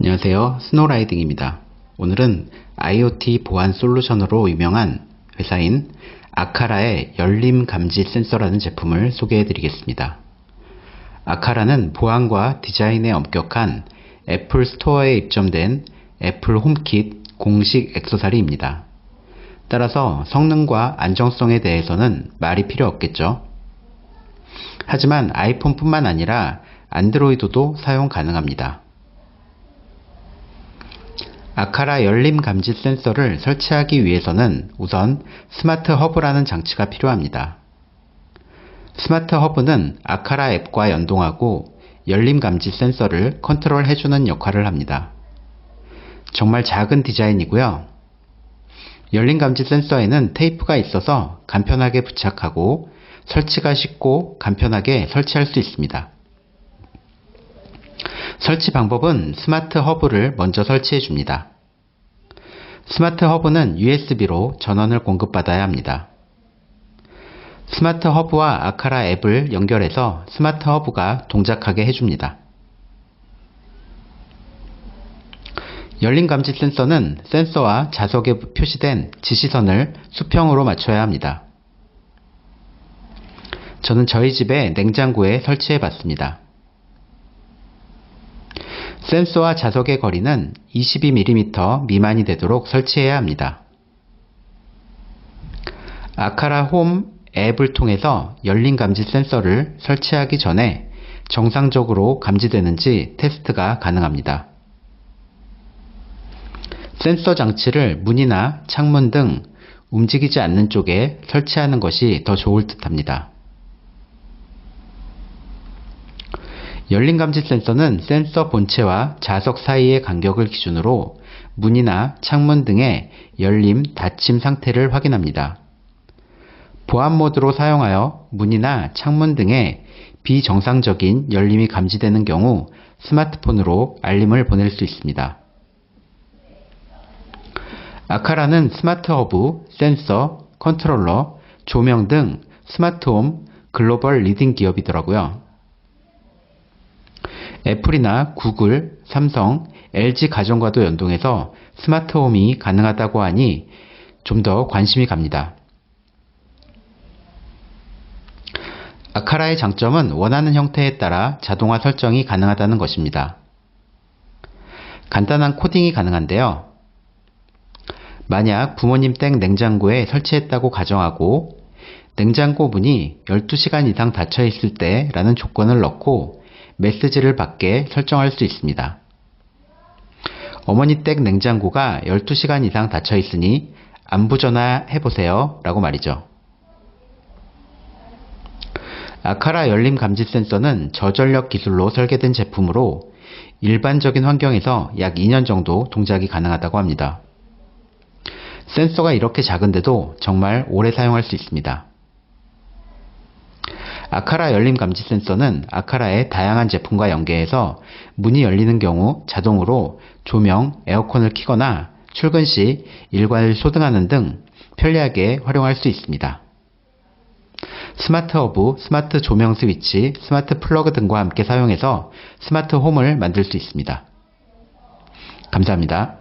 안녕하세요. 스노우라이딩입니다. 오늘은 IoT 보안 솔루션으로 유명한 회사인 아카라의 열림 감지 센서라는 제품을 소개해 드리겠습니다. 아카라는 보안과 디자인에 엄격한 애플 스토어에 입점된 애플 홈킷 공식 액세서리입니다. 따라서 성능과 안정성에 대해서는 말이 필요 없겠죠. 하지만 아이폰뿐만 아니라 안드로이드도 사용 가능합니다. 아카라 열림 감지 센서를 설치하기 위해서는 우선 스마트 허브라는 장치가 필요합니다. 스마트 허브는 아카라 앱과 연동하고 열림 감지 센서를 컨트롤해주는 역할을 합니다. 정말 작은 디자인이고요. 열림 감지 센서에는 테이프가 있어서 간편하게 부착하고 설치가 쉽고 간편하게 설치할 수 있습니다. 설치 방법은 스마트 허브를 먼저 설치해 줍니다. 스마트 허브는 USB로 전원을 공급받아야 합니다. 스마트 허브와 아카라 앱을 연결해서 스마트 허브가 동작하게 해줍니다. 열림 감지 센서는 센서와 자석에 표시된 지시선을 수평으로 맞춰야 합니다. 저는 저희 집의 냉장고에 설치해 봤습니다. 센서와 자석의 거리는 22mm 미만이 되도록 설치해야 합니다. 아카라 홈 앱을 통해서 열림 감지 센서를 설치하기 전에 정상적으로 감지되는지 테스트가 가능합니다. 센서 장치를 문이나 창문 등 움직이지 않는 쪽에 설치하는 것이 더 좋을 듯합니다. 열림 감지 센서는 센서 본체와 자석 사이의 간격을 기준으로 문이나 창문 등의 열림, 닫힘 상태를 확인합니다. 보안 모드로 사용하여 문이나 창문 등의 비정상적인 열림이 감지되는 경우 스마트폰으로 알림을 보낼 수 있습니다. 아카라는 스마트 허브, 센서, 컨트롤러, 조명 등 스마트홈 글로벌 리딩 기업이더라고요. 애플이나 구글, 삼성, LG 가전과도 연동해서 스마트홈이 가능하다고 하니 좀 더 관심이 갑니다. 아카라의 장점은 원하는 형태에 따라 자동화 설정이 가능하다는 것입니다. 간단한 코딩이 가능한데요. 만약 부모님 댁 냉장고에 설치했다고 가정하고 냉장고 문이 12시간 이상 닫혀 있을 때 라는 조건을 넣고 메시지를 받게 설정할 수 있습니다. 어머니 댁 냉장고가 12시간 이상 닫혀 있으니 안부 전화해보세요 라고 말이죠. 아카라 열림 감지 센서는 저전력 기술로 설계된 제품으로 일반적인 환경에서 약 2년 정도 동작이 가능하다고 합니다. 센서가 이렇게 작은데도 정말 오래 사용할 수 있습니다. 아카라 열림 감지 센서는 아카라의 다양한 제품과 연계해서 문이 열리는 경우 자동으로 조명, 에어컨을 켜거나 출근 시 일관을 소등하는 등 편리하게 활용할 수 있습니다. 스마트 허브, 스마트 조명 스위치, 스마트 플러그 등과 함께 사용해서 스마트 홈을 만들 수 있습니다. 감사합니다.